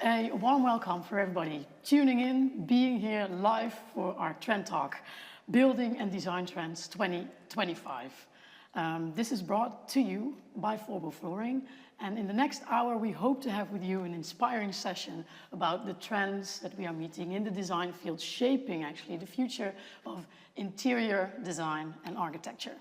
A warm welcome for everybody tuning in, being here live for our Trend Talk, Building and Design Trends 2025. This is brought to you by Forbo Flooring, and in the next hour we hope to have with you an inspiring session about the trends that we are meeting in the design field, shaping actually the future of interior design and architecture.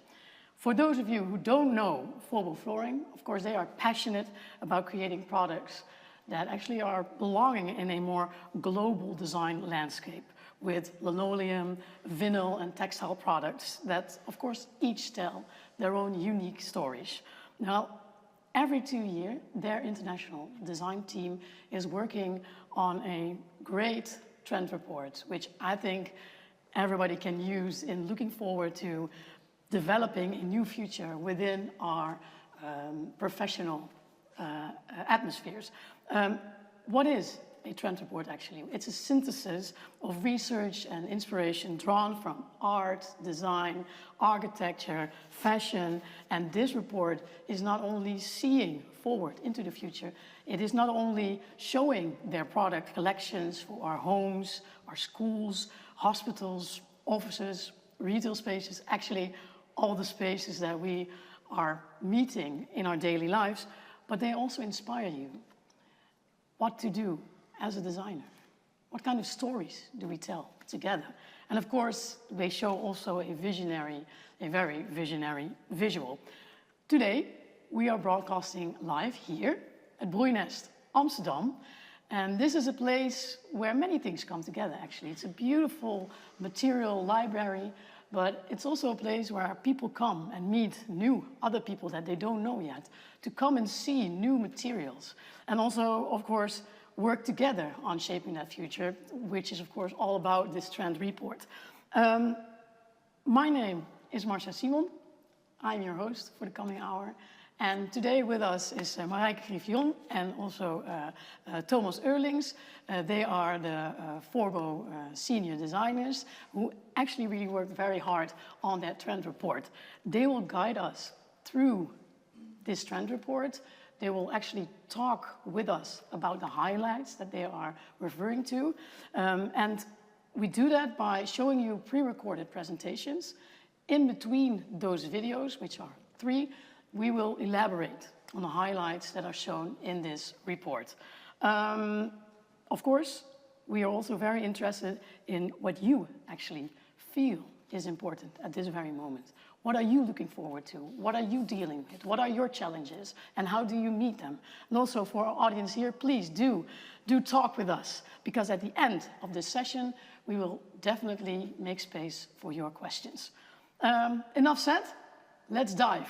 For those of you who don't know Forbo Flooring, of course they are passionate about creating products that actually are belonging in a more global design landscape with linoleum, vinyl and textile products that of course each tell their own unique stories. Now, every 2 years, their international design team is working on a great trend report, which I think everybody can use in looking forward to developing a new future within our professional atmospheres. What is a trend report actually? It's a synthesis of research and inspiration drawn from art, design, architecture, fashion, and this report is not only seeing forward into the future, it is not only showing their product collections for our homes, our schools, hospitals, offices, retail spaces, actually all the spaces that we are meeting in our daily lives, but they also inspire you. What to do as a designer? What kind of stories do we tell together? And of course, they show also a very visionary visual. Today, we are broadcasting live here at Broeinest, Amsterdam. And this is a place where many things come together, actually. It's a beautiful material library, but it's also a place where people come and meet other people that they don't know yet, to come and see new materials. And also, of course, work together on shaping that future, which is, of course, all about this trend report. My name is Marcia Simon. I'm your host for the coming hour. And today with us is Marijke and also Thomas Eurlings. They are the Forbo senior designers who actually really worked very hard on that trend report. They will guide us through this trend report. They will actually talk with us about the highlights that they are referring to. And we do that by showing you pre-recorded presentations. In between those videos, which are 3, we will elaborate on the highlights that are shown in this report. Of course, we are also very interested in what you actually feel is important at this very moment. What are you looking forward to? What are you dealing with? What are your challenges? And how do you meet them? And also for our audience here, please do talk with us, because at the end of this session, we will definitely make space for your questions. Enough said, let's dive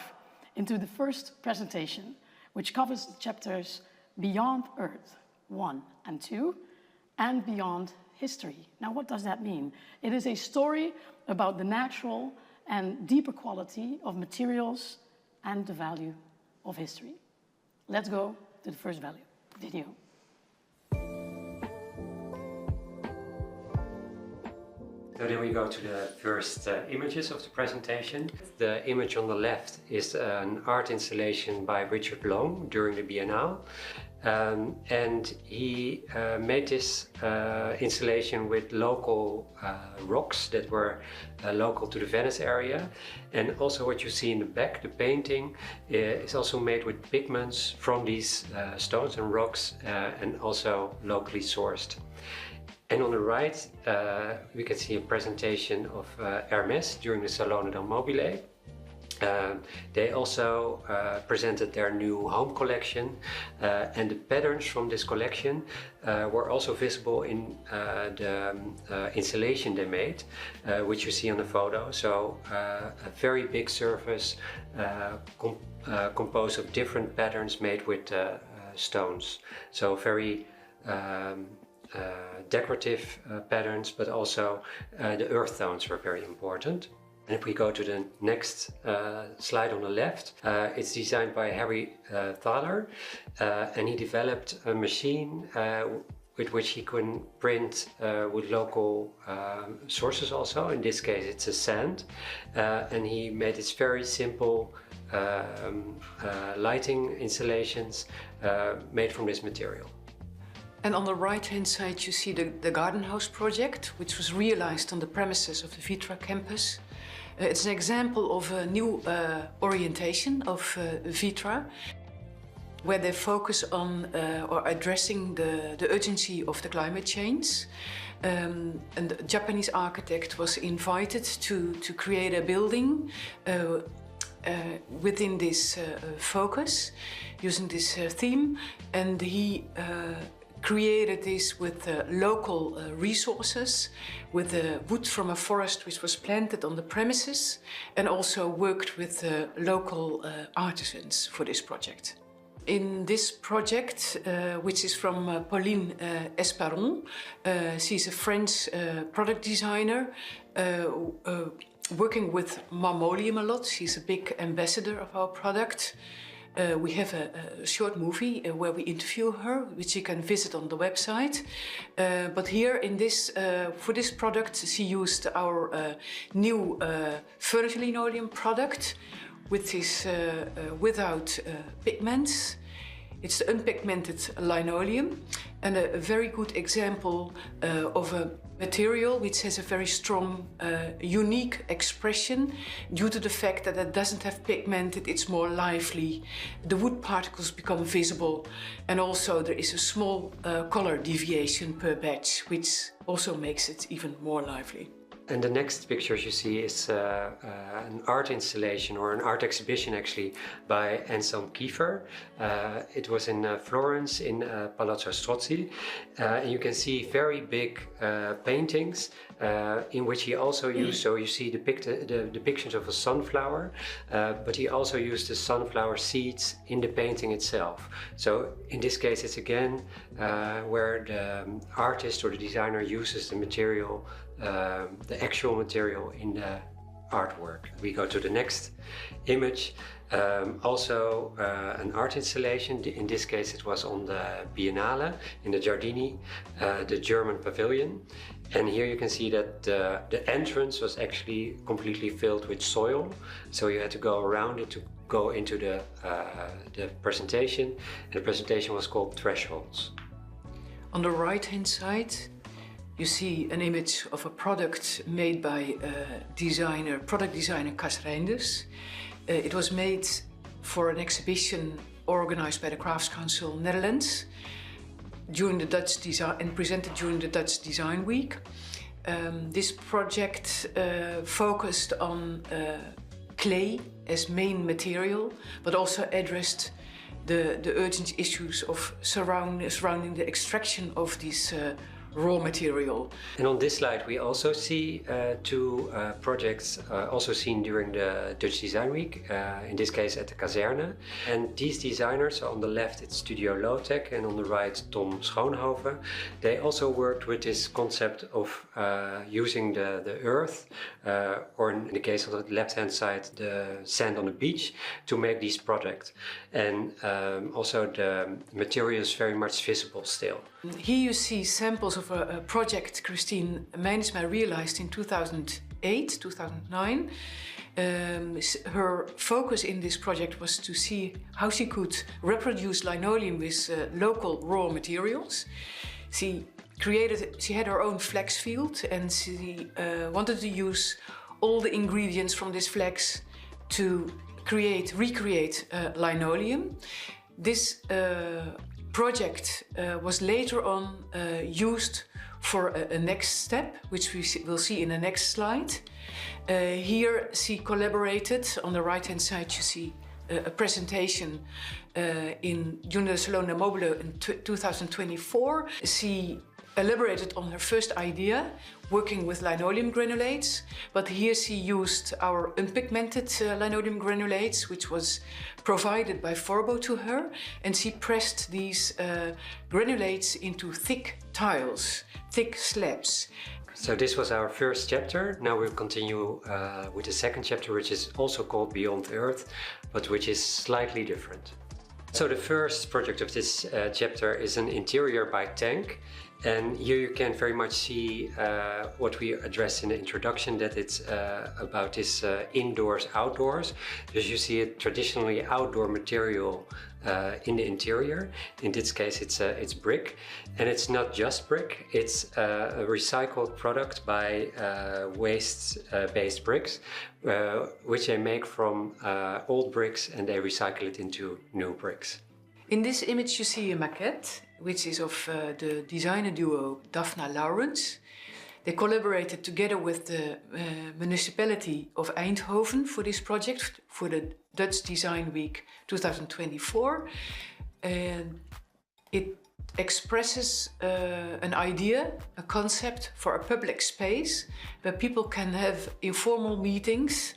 into the first presentation, which covers the chapters Beyond Earth 1 and 2 and Beyond History. Now, what does that mean? It is a story about the natural and deeper quality of materials and the value of history. Let's go to the first video. So then we go to the first images of the presentation. The image on the left is an art installation by Richard Long during the Biennale. And he made this installation with local rocks that were local to the Venice area. And also what you see in the back, the painting, is also made with pigments from these stones and rocks and also locally sourced. And on the right, we can see a presentation of Hermès during the Salone del Mobile. They also presented their new home collection, and the patterns from this collection were also visible in the installation they made, which you see on the photo. So a very big surface composed of different patterns made with stones. So very decorative patterns, but also the earth tones were very important. And if we go to the next slide on the left, it's designed by Harry Thaler, and he developed a machine with which he can print with local sources also. In this case it's a sand, and he made this very simple lighting installations made from this material. And on the right-hand side, you see the garden house project, which was realized on the premises of the Vitra campus. It's an example of a new orientation of Vitra, where they focus on or addressing the urgency of the climate change. And the Japanese architect was invited to create a building within this focus, using this theme, and he created this with local resources, with wood from a forest which was planted on the premises, and also worked with local artisans for this project. In this project, which is from Pauline Esperon, she's a French product designer, working with Marmolium a lot. She's a big ambassador of our product. We have a short movie where we interview her, which you can visit on the website. But here in this, for this product, she used our new furniture linoleum product, which is without pigments. It's the unpigmented linoleum, and a very good example of a material which has a very strong, unique expression due to the fact that it doesn't have pigment, it's more lively. The wood particles become visible, and also there is a small color deviation per batch, which also makes it even more lively. And the next pictures you see is an art installation or an art exhibition actually by Anselm Kiefer. It was in Florence in Palazzo Strozzi. And you can see very big paintings in which he also used, so you see the depictions of a sunflower, but he also used the sunflower seeds in the painting itself. So in this case it's again where the artist or the designer uses the material, the actual material in the artwork. We go to the next image, also an art installation. In this case it was on the Biennale in the Giardini, the German pavilion. And here you can see that the entrance was actually completely filled with soil, so you had to go around it to go into the presentation, and the presentation was called Thresholds. On the right hand side you see an image of a product made by product designer Cas Reinders. It was made for an exhibition organized by the Crafts Council Netherlands during the Dutch design and presented during the Dutch Design Week. This project focused on clay as main material, but also addressed the urgent issues of surrounding the extraction of this raw material. And on this slide we also see two projects also seen during the Dutch Design Week, in this case at the Kazerne. And these designers, on the left it's Studio Lowtech and on the right Tom Schoonhoven, they also worked with this concept of using the earth, or in the case of the left hand side the sand on the beach, to make these products. And also the material is very much visible still. Here you see samples of a project Christine Meinsma realized in 2008, 2009. Her focus in this project was to see how she could reproduce linoleum with local raw materials. She had her own flax field, and she wanted to use all the ingredients from this flax to recreate linoleum. This project was later on used for a next step, which we will see in the next slide. Here she collaborated. On the right hand side you see a presentation during the Salon des Meubles in 2024. She elaborated on her first idea, working with linoleum granulates, but here she used our unpigmented linoleum granulates, which was provided by Forbo to her, and she pressed these granulates into thick tiles, thick slabs. So this was our first chapter. Now we'll continue with the second chapter, which is also called Beyond Earth, but which is slightly different. So the first project of this chapter is an interior by Tank. And here you can very much see what we addressed in the introduction, that it's about this indoors, outdoors. Because you see a traditionally outdoor material in the interior. In this case, it's brick. And it's not just brick, it's a recycled product by waste-based bricks, which they make from old bricks and they recycle it into new bricks. In this image you see a maquette, which is of the designer duo Daphna Laurens. They collaborated together with the municipality of Eindhoven for this project, for the Dutch Design Week 2024. And it expresses an idea, a concept for a public space where people can have informal meetings,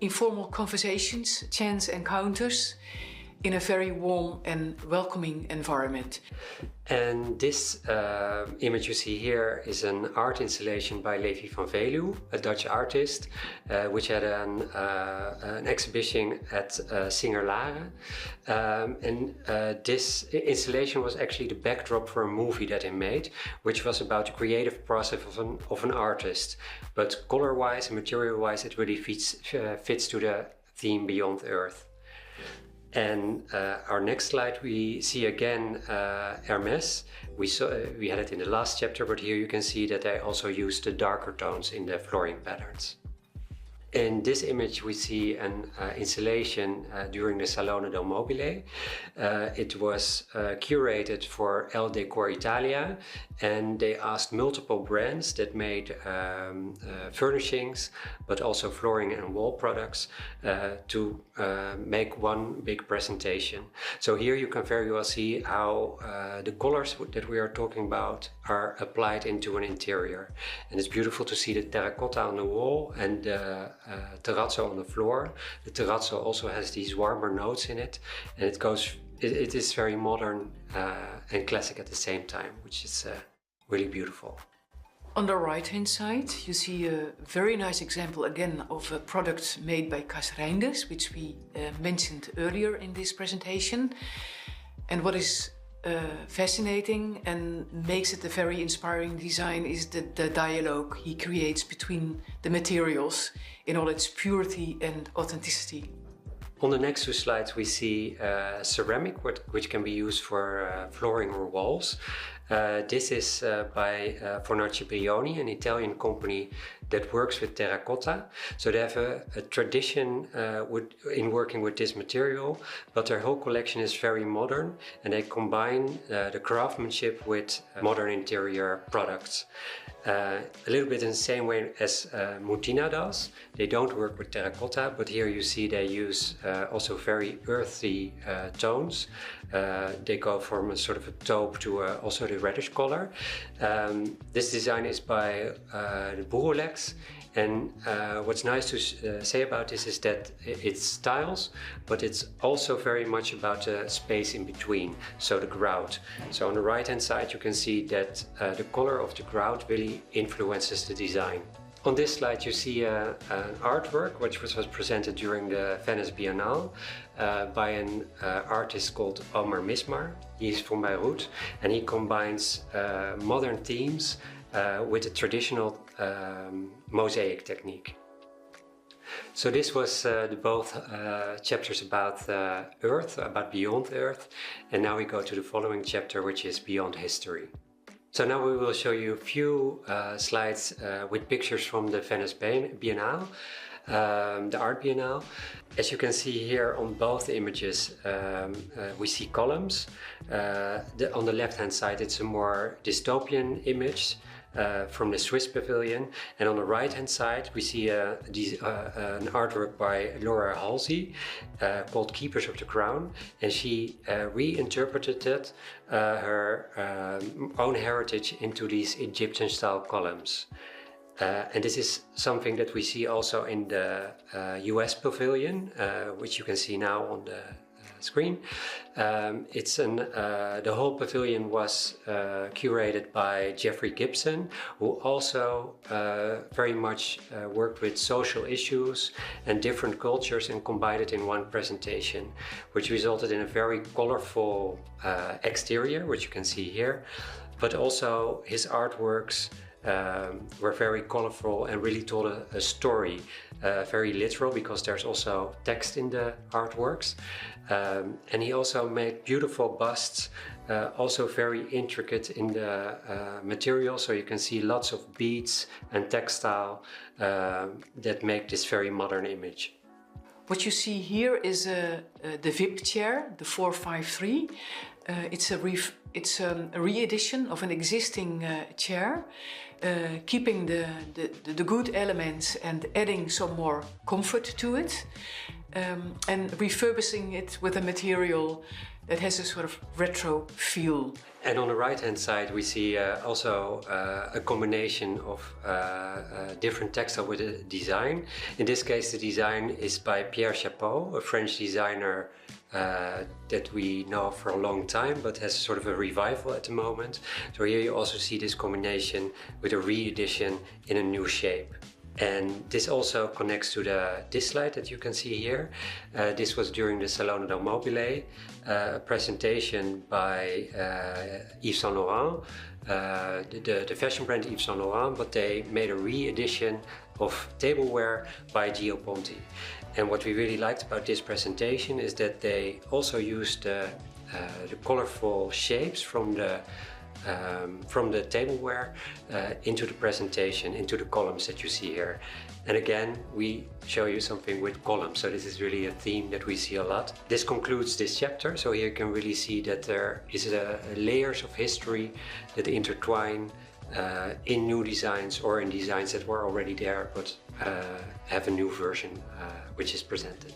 informal conversations, chance encounters, in a very warm and welcoming environment. And this image you see here is an art installation by Levi van Veluwe, a Dutch artist, which had an exhibition at Singer-Laren. This installation was actually the backdrop for a movie that he made, which was about the creative process of an artist. But color-wise and material-wise, it really fits to the theme Beyond Earth. And our next slide, we see again Hermès. We had it in the last chapter, but here you can see that they also used the darker tones in the flooring patterns. In this image, we see an installation during the Salone del Mobile. It was curated for El Decor Italia, and they asked multiple brands that made furnishings, but also flooring and wall products, to make one big presentation. So here you can very well see how the colors that we are talking about are applied into an interior. And it's beautiful to see the terracotta on the wall and the terrazzo on the floor. The terrazzo also has these warmer notes in it, and it is very modern and classic at the same time, which is really beautiful. On the right hand side you see a very nice example again of a product made by Cas Reinders, which we mentioned earlier in this presentation. And what is fascinating and makes it a very inspiring design is the dialogue he creates between the materials in all its purity and authenticity. On the next two slides we see ceramic, which can be used for flooring or walls. This is by Fornace Brioni, an Italian company that works with terracotta. So they have a tradition in working with this material, but their whole collection is very modern, and they combine the craftsmanship with modern interior products. A little bit in the same way as Mutina does. They don't work with terracotta, but here you see they use also very earthy tones. They go from a sort of a taupe to also the reddish color. This design is by the Broeinest. And what's nice to say about this is that it's styles, but it's also very much about the space in between, so the grout. So on the right hand side you can see that the color of the grout really influences the design. On this slide you see an artwork which was presented during the Venice Biennale by an artist called Omar Mismar. He's from Beirut, and he combines modern themes with a traditional mosaic technique. So this was both chapters about Earth, about Beyond Earth, and now we go to the following chapter, which is Beyond History. So now we will show you a few slides with pictures from the Venice Biennale, the Art Biennale. As you can see here on both images, we see columns. On the left-hand side, it's a more dystopian image from the Swiss pavilion, and on the right hand side we see an artwork by Laura Halsey called Keepers of the Crown, and she reinterpreted her own heritage into these Egyptian style columns. And this is something that we see also in the US pavilion, which you can see now on the screen. The whole pavilion was curated by Jeffrey Gibson, who also very much worked with social issues and different cultures and combined it in one presentation, which resulted in a very colorful exterior, which you can see here. but also his artworks were very colorful and really told a story, very literal because there's also text in the artworks. And he also made beautiful busts, also very intricate in the material, so you can see lots of beads and textile that make this very modern image. What you see here is the VIP chair, the 453. It's a re-edition of an existing chair, keeping the good elements and adding some more comfort to it, and refurbishing it with a material that has a sort of retro feel. And on the right-hand side, we see also a combination of different textile with a design. In this case, the design is by Pierre Chapeau, a French designer that we know for a long time, but has sort of a revival at the moment. So here you also see this combination with a re-edition in a new shape. And this also connects to this slide that you can see here. This was during the Salone del Mobile, a presentation by Yves Saint Laurent, the fashion brand Yves Saint Laurent, but they made a re-edition of tableware by Gio Ponti. And what we really liked about this presentation is that they also used the colorful shapes from the tableware into the presentation, into the columns that you see here. And again, we show you something with columns, so this is really a theme that we see a lot. This concludes this chapter, so here you can really see that there is layers of history that intertwine in new designs or in designs that were already there, but have a new version which is presented.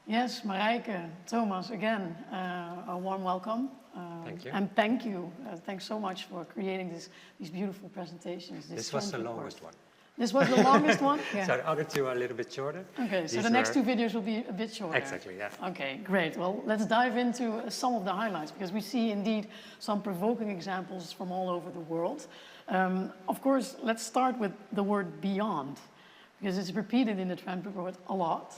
Yes, Marijke, Thomas, again, a warm welcome. Thank you. And thank you. Thanks so much for creating these beautiful presentations. This was the longest one. This was the longest one? Yeah. So the other two are a little bit shorter. Okay, so the next two videos will be a bit shorter. Exactly, yeah. Okay, great. Well, let's dive into some of the highlights, because we see indeed some provoking examples from all over the world. Of course, let's start with the word beyond, because it's repeated in the trend report a lot.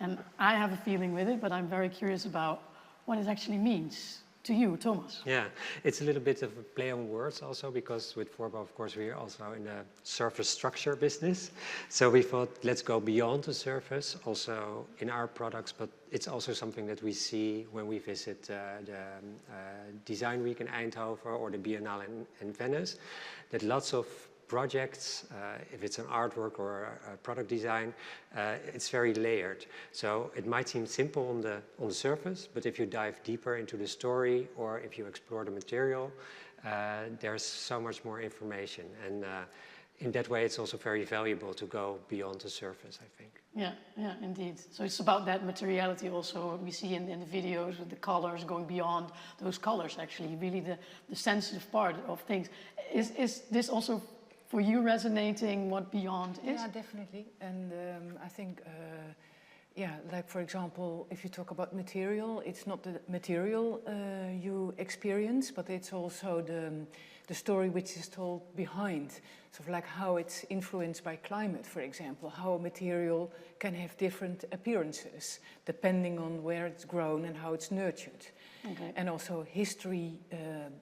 And I have a feeling with it, but I'm very curious about what it actually means to you, Thomas. Yeah, it's a little bit of a play on words also, because with Forbo, of course, we are also in the surface structure business. So we thought, let's go beyond the surface, also in our products, but it's also something that we see when we visit the Design Week in Eindhoven or the Biennale in Venice, that lots of projects, if it's an artwork or a product design, it's very layered. So it might seem simple on the surface, but if you dive deeper into the story or if you explore the material, there's so much more information. And in that way, it's also very valuable to go beyond the surface, I think. Yeah, indeed. So it's about that materiality also we see in the videos with the colors going beyond those colors, actually, really the sensitive part of things. Is this also for you resonating what beyond is? Yeah, definitely. And I think, like for example, if you talk about material, it's not the material you experience, but it's also the story which is told behind. Sort of like how it's influenced by climate, for example, how a material can have different appearances depending on where it's grown and how it's nurtured. Okay. And also history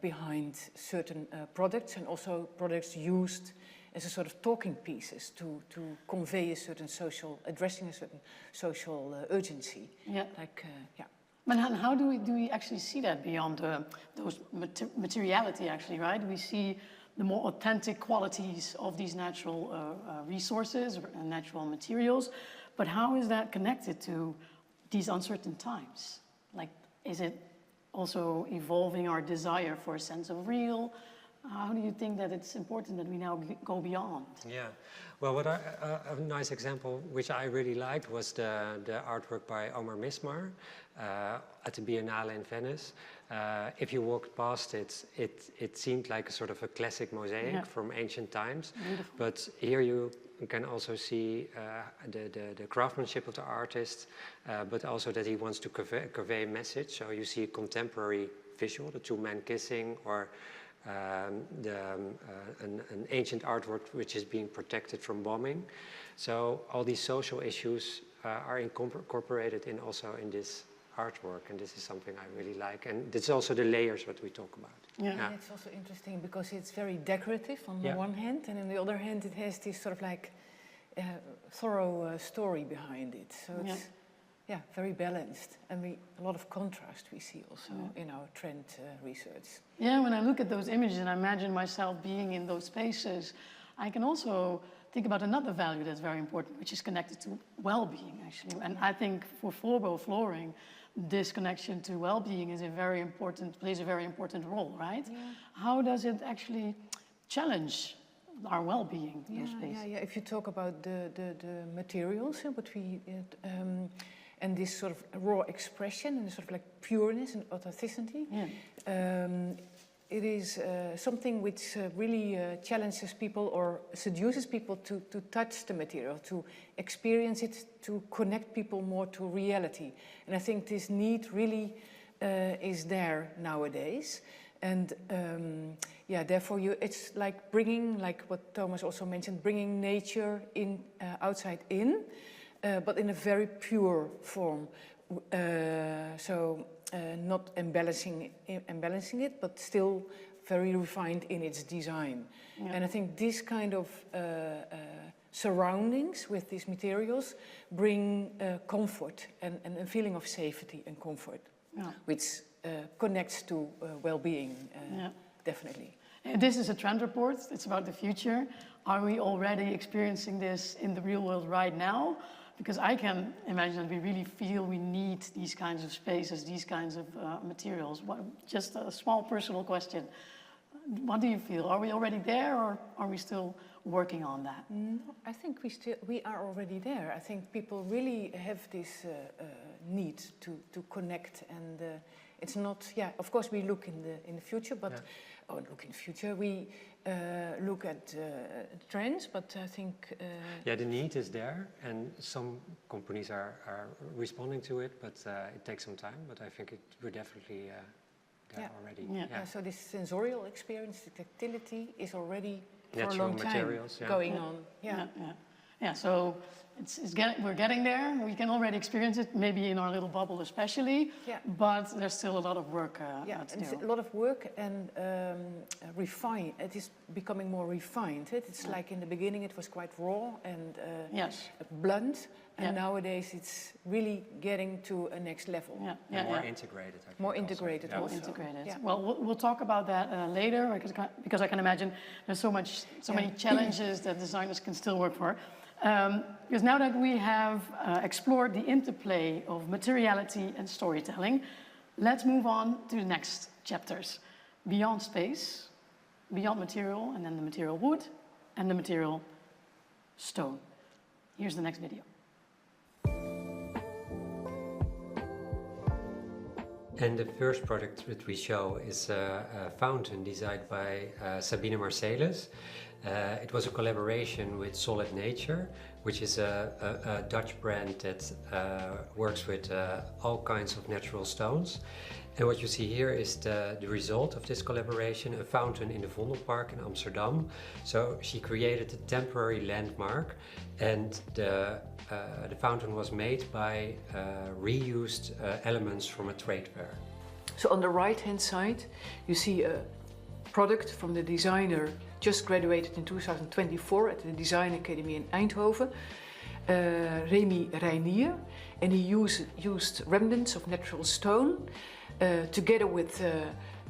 behind certain products, and also products used as a sort of talking pieces to convey a certain social, addressing a certain social urgency. Yeah. Yeah. But how do we actually see that beyond those materiality, actually, right? We see the more authentic qualities of these natural resources and natural materials, but how is that connected to these uncertain times? Like, is it also evolving our desire for a sense of real? How do you think that it's important that we now go beyond? Yeah, well, a nice example which I really liked was the artwork by Omar Mismar at the Biennale in Venice. If you walked past it, it seemed like a sort of a classic mosaic from ancient times. Beautiful. But here you can also see the craftsmanship of the artist, but also that he wants to convey a message. So you see a contemporary visual, the two men kissing, or an ancient artwork which is being protected from bombing. So all these social issues are incorporated in also in this artwork, and this is something I really like. And it's also the layers what we talk about. Yeah. And it's also interesting because it's very decorative on the Yeah. one hand, and on the other hand, it has this sort of like thorough story behind it. So it's very balanced, and a lot of contrast we see also in our trend research. Yeah, when I look at those images and I imagine myself being in those spaces, I can also think about another value that's very important, which is connected to well-being, actually. And I think for Forbo Flooring, this connection to well-being is plays a very important role, right? Yeah. How does it actually challenge our well-being in those spaces? Yeah. If you talk about the materials, what we and this sort of raw expression and sort of like pureness and authenticity, it is something which really challenges people or seduces people to touch the material, to experience it, to connect people more to reality. And I think this need really is there nowadays. And therefore it's like bringing, like what Thomas also mentioned, bringing nature in outside in, but in a very pure form. Not embellishing it, but still very refined in its design. Yeah. And I think this kind of surroundings with these materials bring comfort and a feeling of safety and comfort, which connects to well-being, definitely. And this is a trend report. It's about the future. Are we already experiencing this in the real world right now? Because I can imagine that we really feel we need these kinds of spaces, these kinds of materials. Just a small personal question. What do you feel? Are we already there, or are we still working on that? I think we are already there. I think people really have this need to connect, and it's not. Yeah, of course we look in the future, but we look at trends, but I think... the need is there, and some companies are responding to it, but it takes some time, but I think we're definitely there already. Yeah, so this sensorial experience, the tactility is already for natural a long time materials, going on. Yeah, so we're getting there. We can already experience it, maybe in our little bubble especially, but there's still a lot of work to do. A lot of work, and refine. It is becoming more refined. It's like in the beginning it was quite raw and blunt, and nowadays it's really getting to a next level. More integrated. I think more integrated also. More integrated. Yeah. Well, we'll talk about that later, because I can imagine there's so many challenges that designers can still work for. Because now that we have explored the interplay of materiality and storytelling, let's move on to the next chapters. Beyond space, beyond material, and then the material wood, and the material stone. Here's the next video. And the first product that we show is a fountain designed by Sabine Marcelis. It was a collaboration with Solid Nature, which is a Dutch brand that works with all kinds of natural stones. And what you see here is the result of this collaboration, a fountain in the Vondelpark in Amsterdam. So she created a temporary landmark, and the fountain was made by reused elements from a trade fair. So on the right-hand side, you see a product from the designer just graduated in 2024 at the Design Academy in Eindhoven, Remy Reinier, and he used remnants of natural stone together with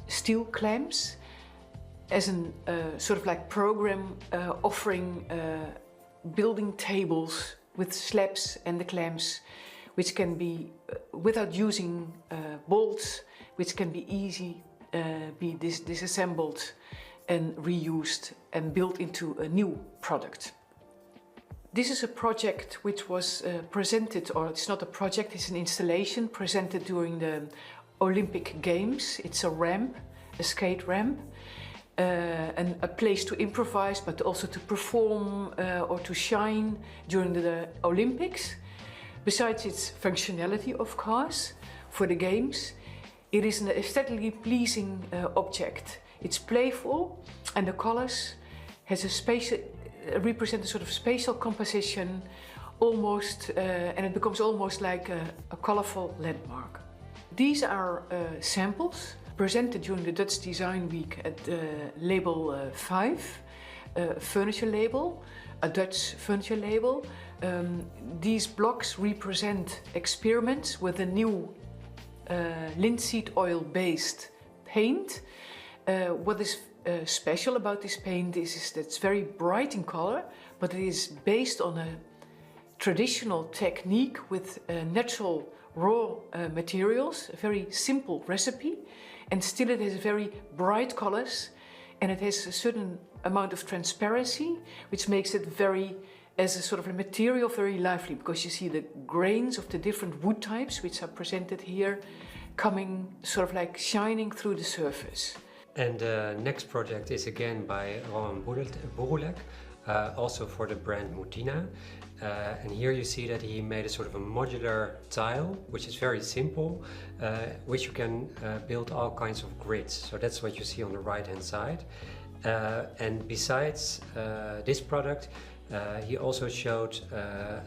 steel clamps as a sort of like program offering building tables with slabs and the clamps, which can be without using bolts, which can be easy be disassembled and reused and built into a new product. This is a project which was presented, or it's not a project, it's an installation presented during the Olympic Games. It's a ramp, a skate ramp, and a place to improvise, but also to perform or to shine during the Olympics. Besides its functionality, of course, for the games, it is an aesthetically pleasing object. It's playful, and the colors has a spatial, represent a sort of spatial composition almost, and it becomes almost like a colorful landmark. These are samples presented during the Dutch Design Week at label 5, furniture label, a Dutch furniture label. These blocks represent experiments with a new linseed oil-based paint. What is special about this paint is that it's very bright in color, but it is based on a traditional technique with natural raw materials, a very simple recipe, and still it has very bright colors, and it has a certain amount of transparency, which makes it very, as a sort of a material, very lively, because you see the grains of the different wood types which are presented here coming sort of like shining through the surface. And the next project is again by Roman Borulek, also for the brand Mutina. And here you see that he made a sort of a modular tile, which is very simple, which you can build all kinds of grids. So that's what you see on the right hand side. And besides this product, he also showed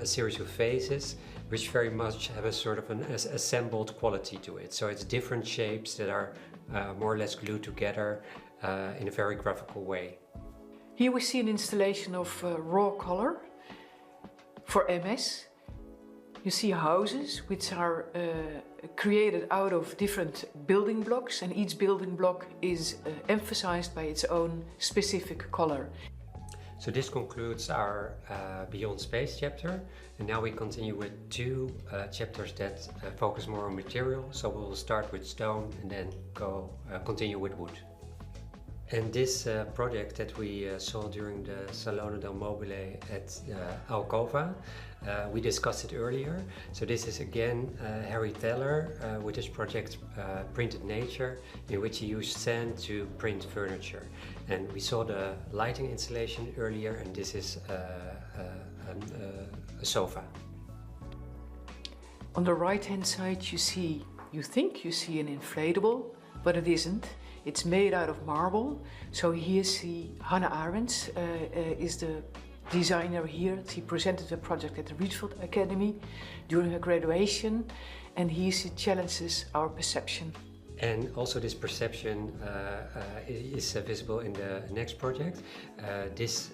a series of vases which very much have a sort of an assembled quality to it. So it's different shapes that are more or less glued together in a very graphical way. Here we see an installation of raw color for MS. You see houses which are created out of different building blocks, and each building block is emphasized by its own specific color. So this concludes our Beyond Space chapter, and now we continue with two chapters that focus more on material. So we'll start with stone and then continue with wood. And this project that we saw during the Salone del Mobile at Alcova, we discussed it earlier. So this is again Harry Teller with his project Printed Nature, in which he used sand to print furniture. And we saw the lighting installation earlier, and this is a sofa. On the right hand side you think you see an inflatable, but it isn't. It's made out of marble. So here see Hannah Arends is the designer here. She presented a project at the Rietveld Academy during her graduation, and here she challenges our perception. And also this perception is visible in the next project. This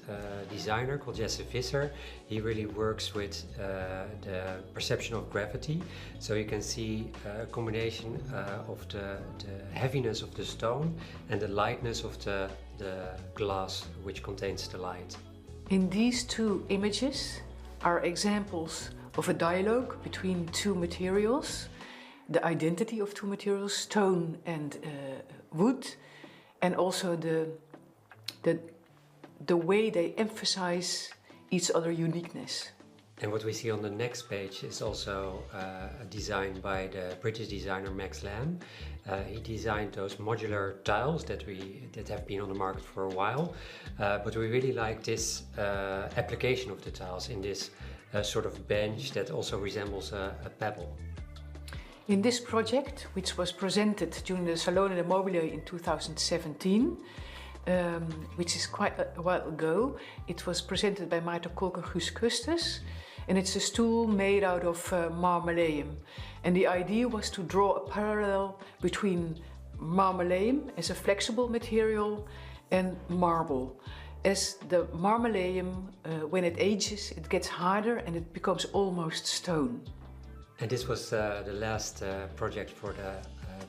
designer called Jesse Visser, he really works with the perception of gravity. So you can see a combination of the heaviness of the stone and the lightness of the glass which contains the light. In these two images are examples of a dialogue between two materials, the identity of two materials, stone and wood, and also the way they emphasize each other's uniqueness. And what we see on the next page is also a design by the British designer Max Lamb. He designed those modular tiles that have been on the market for a while, but we really like this application of the tiles in this sort of bench that also resembles a pebble. In this project, which was presented during the Salone del Mobile in 2017, which is quite a while ago, it was presented by Maarten Kolk and Guus Custes, and it's a stool made out of marmoleum. And the idea was to draw a parallel between marmoleum as a flexible material and marble. As the marmoleum, when it ages, it gets harder and it becomes almost stone. And this was the last project for the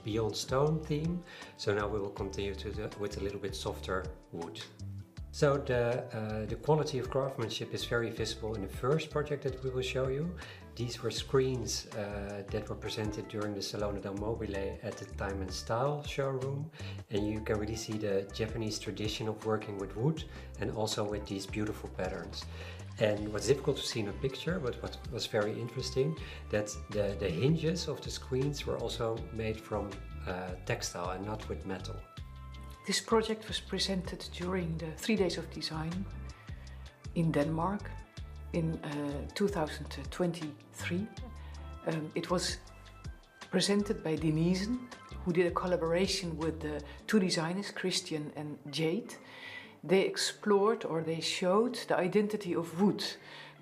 Beyond Stone theme. So now we will continue with a little bit softer wood. So the quality of craftsmanship is very visible in the first project that we will show you. These were screens that were presented during the Salone del Mobile at the Time and Style showroom. And you can really see the Japanese tradition of working with wood and also with these beautiful patterns. And what's difficult to see in a picture, but what was very interesting, that the hinges of the screens were also made from textile and not with metal. This project was presented during the 3 days of design in Denmark in 2023. It was presented by Denisen, who did a collaboration with the two designers, Christian and Jade. They explored, or they showed, the identity of wood,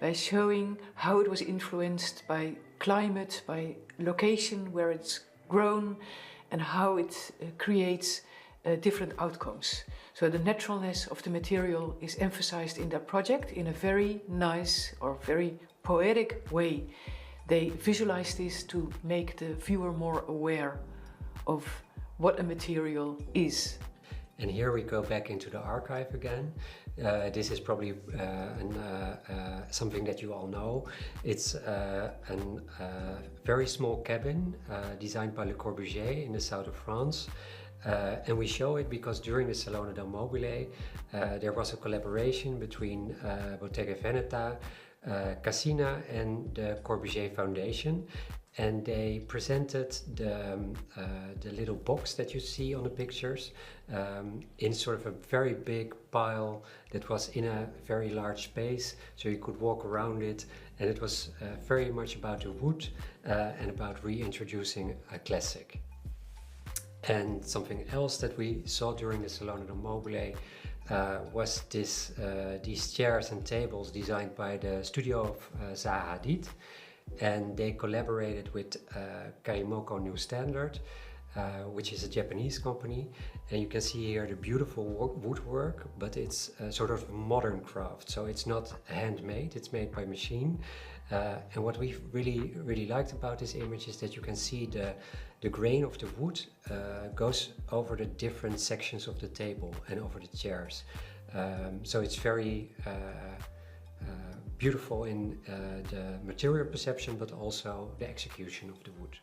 by showing how it was influenced by climate, by location where it's grown, and how it creates different outcomes. So the naturalness of the material is emphasized in their project in a very nice or very poetic way. They visualize this to make the viewer more aware of what a material is. And here we go back into the archive again. This is probably something that you all know. It's a very small cabin designed by Le Corbusier in the south of France. And we show it because during the Salone del Mobile there was a collaboration between Bottega Veneta, Cassina and the Corbusier Foundation. And they presented the little box that you see on the pictures in sort of a very big pile that was in a very large space, so you could walk around it, and it was very much about the wood and about reintroducing a classic. And something else that we saw during the Salone del Mobile was these chairs and tables designed by the studio of Zaha Hadid. And they collaborated with Kaimoko New Standard, which is a Japanese company. And you can see here the beautiful woodwork, but it's sort of a modern craft. So it's not handmade, it's made by machine. And what we really liked about this image is that you can see the grain of the wood goes over the different sections of the table and over the chairs. So it's very beautiful in the material perception, but also the execution of the wood.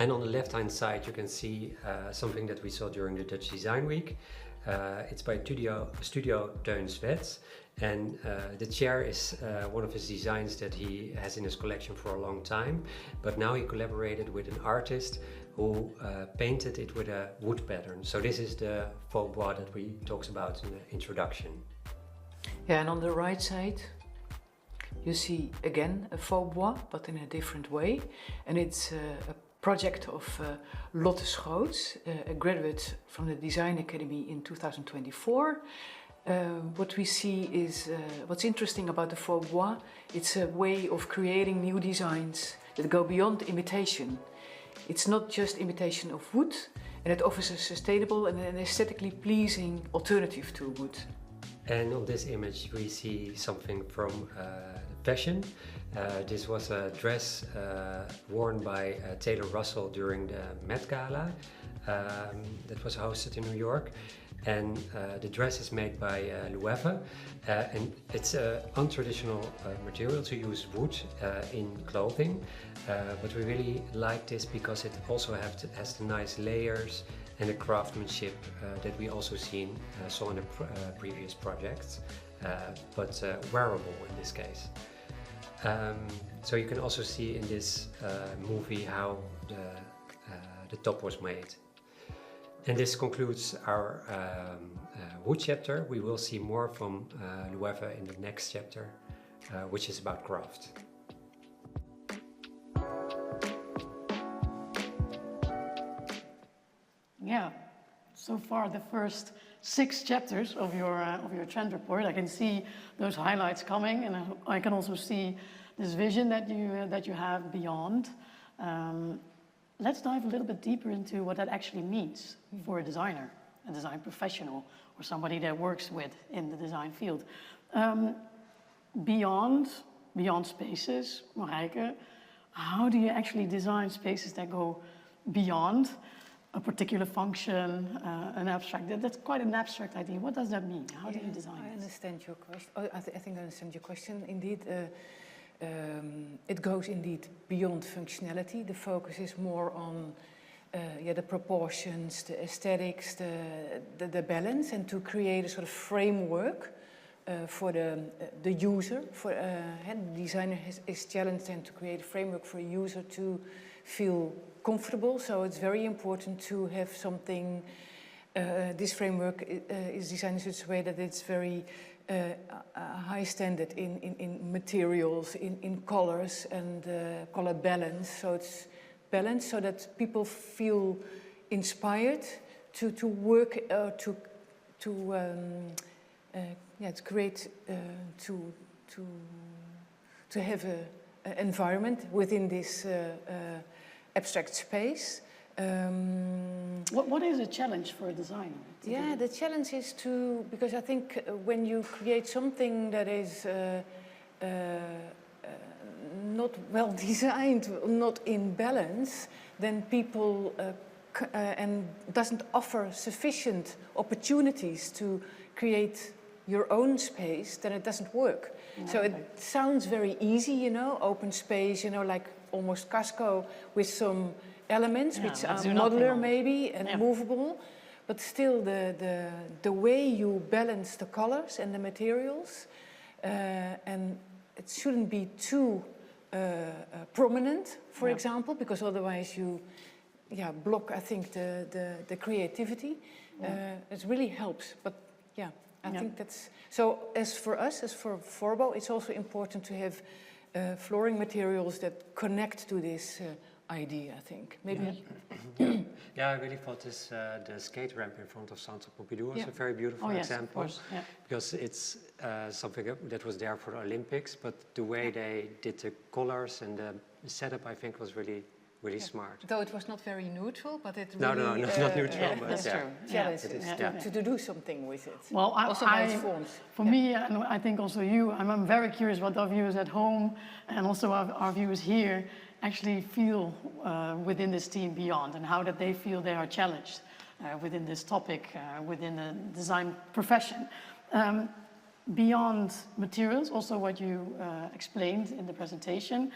And on the left-hand side, you can see something that we saw during the Dutch Design Week. It's by Studio Teun Swets, and the chair is one of his designs that he has in his collection for a long time, but now he collaborated with an artist who painted it with a wood pattern. So this is the faux bois that we talked about in the introduction. Yeah, and on the right side you see again a faux bois, but in a different way. And it's a project of Lotte Schoots, a graduate from the Design Academy in 2024. What we see is, what's interesting about the faux bois, it's a way of creating new designs that go beyond imitation. It's not just imitation of wood, and it offers a sustainable and an aesthetically pleasing alternative to wood. And on this image we see something from fashion. This was a dress worn by Taylor Russell during the Met Gala that was hosted in New York. And the dress is made by Loewe, and it's an untraditional material to use wood in clothing, but we really like this because it also has the nice layers and the craftsmanship that we also saw in the previous projects, but wearable in this case. So you can also see in this movie how the top was made. And this concludes our wood chapter. We will see more from Loewe in the next chapter, which is about craft. Yeah, so far the first 6 chapters of your trend report. I can see those highlights coming, and I can also see this vision that you have beyond. Let's dive a little bit deeper into what that actually means for a designer, a design professional, or somebody that works in the design field. Beyond spaces, Marijke, how do you actually design spaces that go beyond a particular function, an abstract? That's quite an abstract idea. What does that mean? How do you design it? I understand your question. I think I understand your question. Indeed, it goes indeed beyond functionality. The focus is more on the proportions, the aesthetics, the balance, and to create a sort of framework for the user. The designer is challenged then to create a framework for a user to feel comfortable. So it's very important to have something. This framework is designed in such a way that it's very high standard in materials, in colors and color balance. So it's balanced so that people feel inspired to work to create, to to have a environment within this abstract space. What is a challenge for a designer? Yeah, the challenge is because I think when you create something that is not well designed, not in balance, then people and doesn't offer sufficient opportunities to create your own space, then it doesn't work. Okay. So it sounds very easy, you know, open space, you know, like almost Casco with some elements which are modular maybe and movable, but still the way you balance the colors and the materials, and it shouldn't be too prominent, for example, because otherwise you block, I think, the creativity. It really helps, but I think that's... So as for us, as for Forbo, it's also important to have flooring materials that connect to this idea, I think. Maybe... Yeah, I really thought this, the skate ramp in front of Centre Pompidou was a very beautiful example. Because it's something that was there for the Olympics, but the way they did the colors and the setup, I think, was really smart. Though it was not very neutral, but it really... No, not neutral, but that's true. Challenge to do something with it. Well, also by its forms. For me, and I think also you, I'm very curious what our viewers at home and also our viewers here actually feel within this team Beyond, and how that they feel they are challenged within this topic, within the design profession. Beyond materials, also what you explained in the presentation,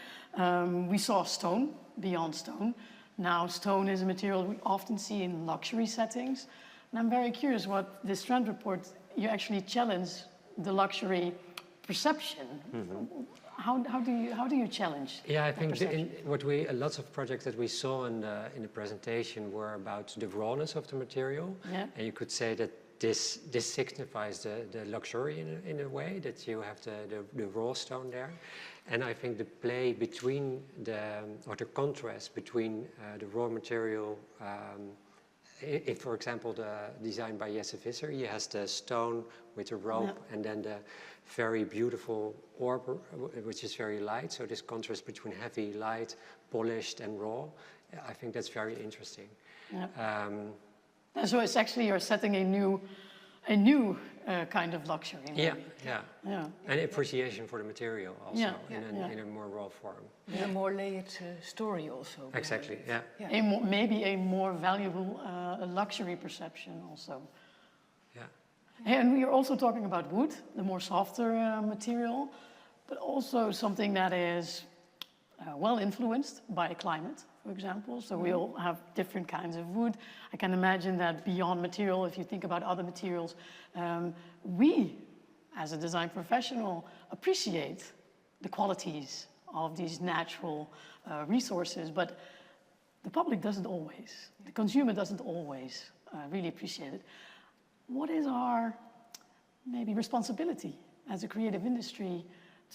we saw stone, beyond stone. Now stone is a material we often see in luxury settings. And I'm very curious what this trend report, you actually challenge the luxury perception. How do you challenge? Yeah, I think lots of projects that we saw in the presentation were about the rawness of the material. And you could say that this signifies the luxury in a way, that you have the raw stone there. And I think the play between or the contrast between the raw material, if for example the design by Jesse Visser, he has the stone with a rope and then the very beautiful orb, which is very light. So this contrast between heavy, light, polished and raw, I think that's very interesting. So it's actually you're setting a new kind of luxury. Maybe. And appreciation for the material also in a more raw form. In a more layered story also. Exactly. Maybe a more valuable luxury perception also. Yeah. And we are also talking about wood, the more softer material, but also something that is well influenced by climate, for example. So we all have different kinds of wood. I can imagine that beyond material, if you think about other materials, we, as a design professional, appreciate the qualities of these natural resources, but the public doesn't always. The consumer doesn't always really appreciate it. What is our maybe responsibility as a creative industry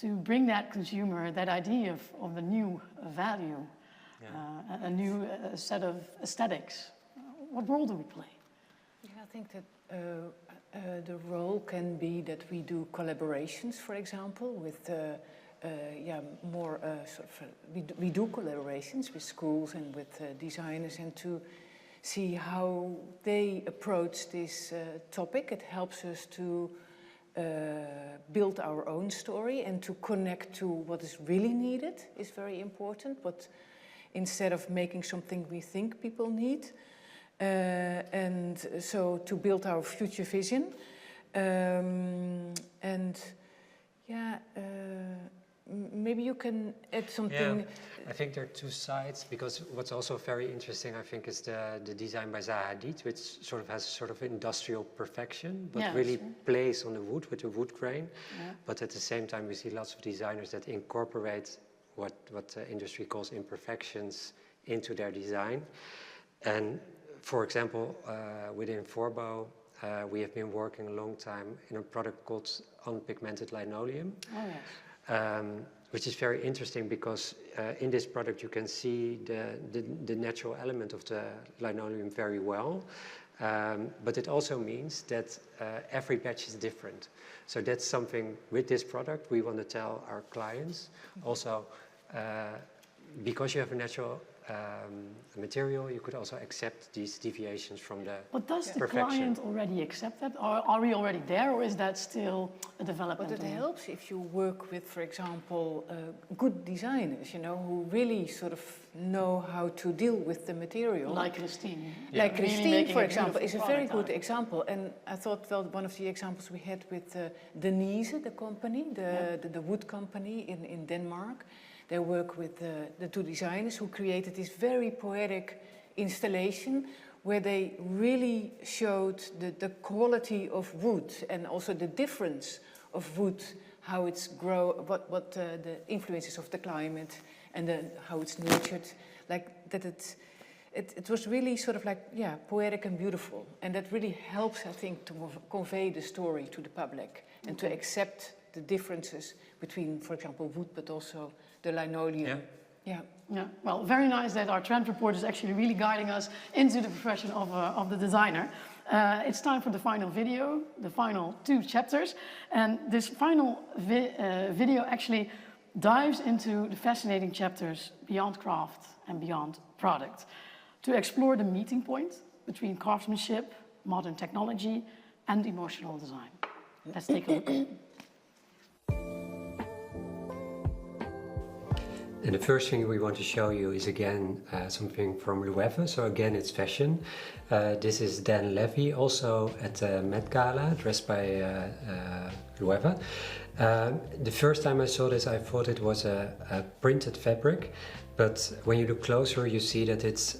to bring that consumer that idea of a new value, a new set of aesthetics? What role do we play? Yeah, I think that the role can be that we do collaborations, for example, with more we do collaborations with schools and with designers, and to see how they approach this topic. It helps us to build our own story and to connect to what is really needed is very important, but instead of making something we think people need. And so to build our future vision. Maybe you can add something. Yeah, I think there are two sides, because what's also very interesting, I think, is the design by Zaha Hadid, which has industrial perfection, but really plays on the wood with the wood grain. But at the same time, we see lots of designers that incorporate what the industry calls imperfections into their design. And for example, within Forbo, we have been working a long time in a product called unpigmented linoleum. Which is very interesting because in this product you can see the natural element of the linoleum very well. But it also means that every batch is different. So that's something with this product we want to tell our clients. Also, because you have a natural material, you could also accept these deviations from the But does the perfection. client already accept that? Or are we already there, or is that still a development? But it helps if you work with, for example, good designers, you know, who really sort of know how to deal with the material. Like Christine. Like Really Christine, making for a example, is beautiful a very product good out. example. And I thought, well, one of the examples we had with Denise, the company, the wood company in Denmark, they work with the two designers who created this very poetic installation where they really showed the quality of wood and also the difference of wood, how it's what the influences of the climate and then how it's nurtured, like that it was really sort of like, yeah, poetic and beautiful. And that really helps, I think, to convey the story to the public and to accept the differences between, for example, wood, but also the linoleum. Yeah. Yeah, well, very nice that our trend report is actually really guiding us into the profession of the designer. It's time for the final video, the final 2 chapters. And this final video actually dives into the fascinating chapters beyond craft and beyond product, to explore the meeting point between craftsmanship, modern technology, and emotional design. Let's take a look. And the first thing we want to show you is again something from Loewe. So again, it's fashion. This is Dan Levy, also at the Met Gala, dressed by Loewe. The first time I saw this, I thought it was a printed fabric, but when you look closer, you see that it's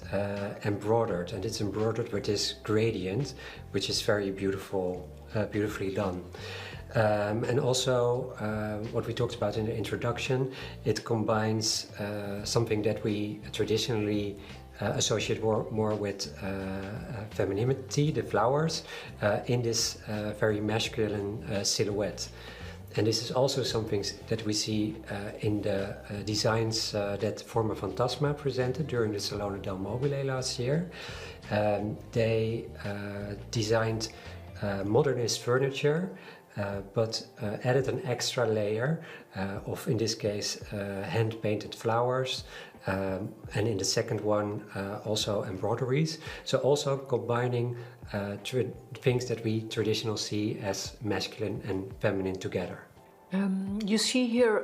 embroidered, and it's embroidered with this gradient, which is very beautiful, beautifully done. And also, what we talked about in the introduction, it combines something that we traditionally associate more with femininity, the flowers, in this very masculine silhouette. And this is also something that we see in the designs that Forma Fantasma presented during the Salone del Mobile last year. They designed modernist furniture, but added an extra layer of, in this case, hand-painted flowers, and in the second one also embroideries. So also combining things that we traditionally see as masculine and feminine together. You see here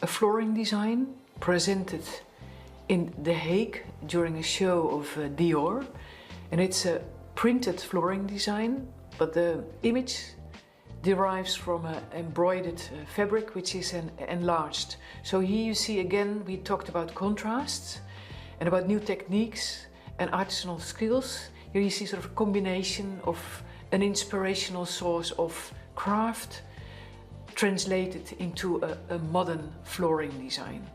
a flooring design presented in The Hague during a show of Dior, and it's a printed flooring design, but the image derives from an embroidered fabric which is enlarged. So here you see again, we talked about contrasts and about new techniques and artisanal skills. Here you see sort of a combination of an inspirational source of craft translated into a modern flooring design.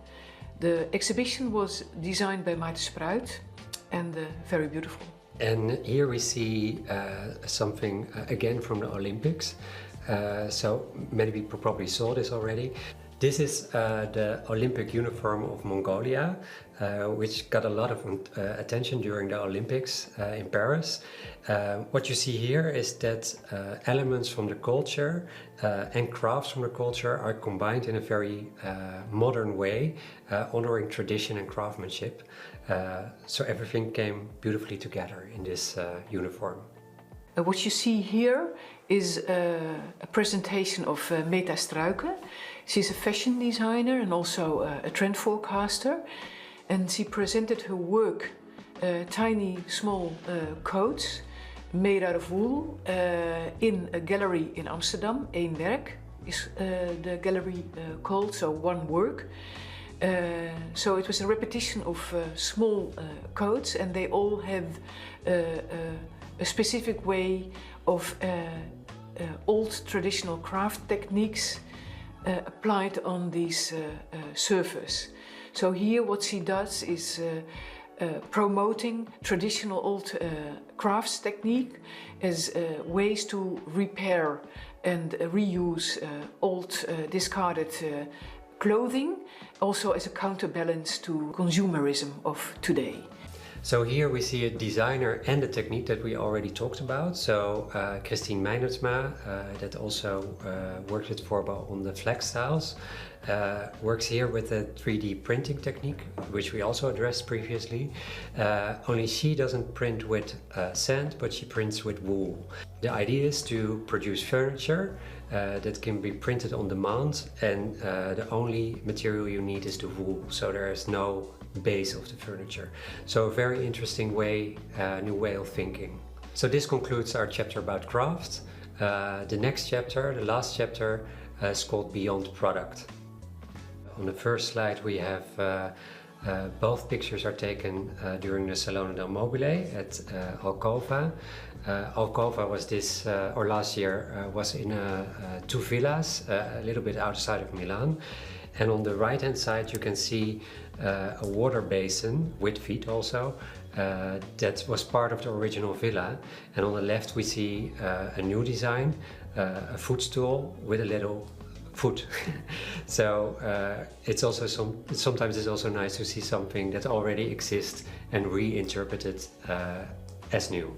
The exhibition was designed by Maarten Spruit and very beautiful. And here we see something again from the Olympics. So many people probably saw this already. This is the Olympic uniform of Mongolia, which got a lot of attention during the Olympics in Paris. What you see here is that elements from the culture and crafts from the culture are combined in a very modern way, honoring tradition and craftsmanship. So everything came beautifully together in this uniform. What you see here is a presentation of Meta Struiken. She's a fashion designer and also a trend forecaster, and she presented her work, tiny small coats made out of wool, in a gallery in Amsterdam. Eén werk is the gallery called, so one work. So it was a repetition of small coats, and they all have a specific way of old traditional craft techniques applied on these surface. So here what she does is promoting traditional old crafts technique as ways to repair and reuse old discarded clothing, also as a counterbalance to consumerism of today. So here we see a designer and a technique that we already talked about. So Christine Meinertsma, that also worked with Forbo on the flex tiles, works here with a 3D printing technique, which we also addressed previously. Only she doesn't print with sand, but she prints with wool. The idea is to produce furniture that can be printed on demand, and the only material you need is the wool, so there is no base of the furniture. So a very interesting way, new way of thinking. So this concludes our chapter about craft. The next chapter, the last chapter, is called Beyond Product. On the first slide we have both pictures are taken during the Salone del Mobile at Alcova. Alcova was this, or last year, was in two villas, a little bit outside of Milan. And on the right hand side you can see a water basin with feet also, that was part of the original villa. And on the left we see a new design, a footstool with a little foot. So it's also sometimes it's also nice to see something that already exists and reinterpreted as new.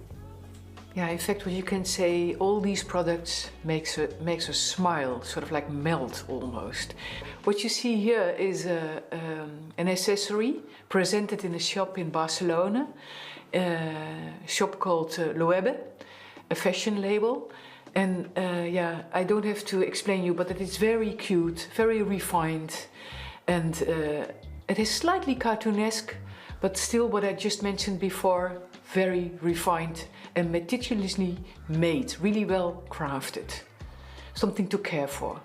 Yeah, in fact, what you can say, all these products makes us smile, sort of like melt almost. What you see here is an accessory presented in a shop in Barcelona, a shop called Loewe, a fashion label. And yeah, I don't have to explain you, but it is very cute, very refined, and it is slightly cartoonesque, but still what I just mentioned before, very refined and meticulously made, really well crafted. Something to care for.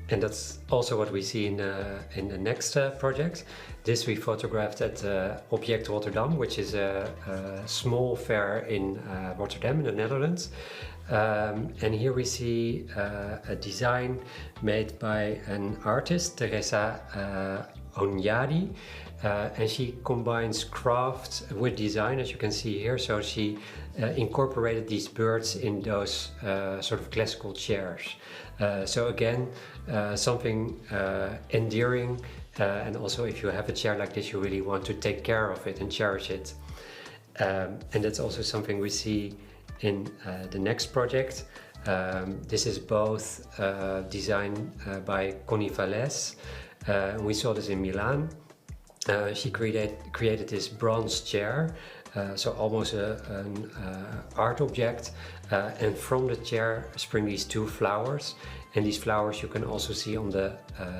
And that's also what we see in the next project. This we photographed at Object Rotterdam, which is a small fair in Rotterdam in the Netherlands. And here we see a design made by an artist, Teresa Onyadi, and she combines craft with design, as you can see here. So she incorporated these birds in those sort of classical chairs. So again, something endearing, and also if you have a chair like this, you really want to take care of it and cherish it. And that's also something we see in the next project. This is both designed by Connie Valles. We saw this in Milan. She created this bronze chair, so almost an art object, and from the chair spring these two flowers. And these flowers you can also see on the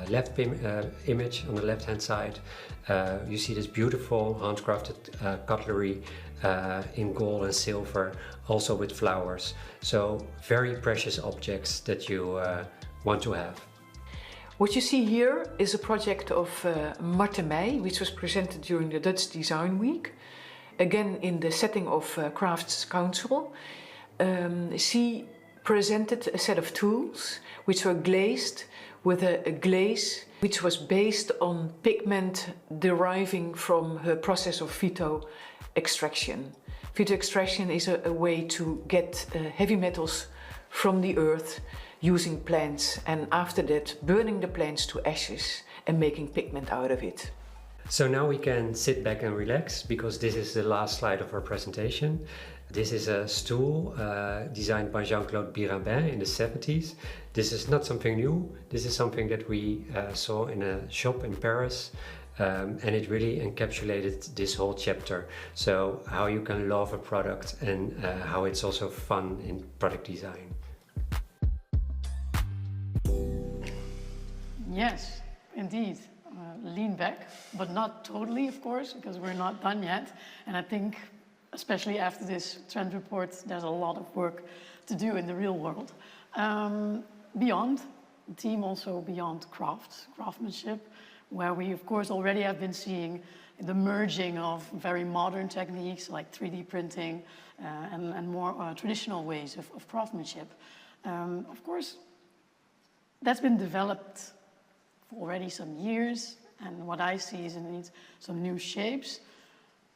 left image, on the left hand side. You see this beautiful handcrafted cutlery in gold and silver, also with flowers. So very precious objects that you want to have. What you see here is a project of Marten Meij, which was presented during the Dutch Design Week, again in the setting of Crafts Council. She presented a set of tools which were glazed with a glaze which was based on pigment deriving from her process of phyto extraction. Phyto extraction is a way to get heavy metals from the earth using plants, and after that burning the plants to ashes and making pigment out of it. So now we can sit back and relax, because this is the last slide of our presentation. This is a stool designed by Jean-Claude Birabin in the 70s. This is not something new. This is something that we saw in a shop in Paris, and it really encapsulated this whole chapter. So how you can love a product and how it's also fun in product design. Yes, indeed. Lean back, but not totally, of course, because we're not done yet. And I think, especially after this trend report, there's a lot of work to do in the real world. Beyond, the team also beyond craftsmanship, where we, of course, already have been seeing the merging of very modern techniques like 3D printing and more traditional ways of craftsmanship. Of course, that's been developed for already some years, and what I see is it needs some new shapes.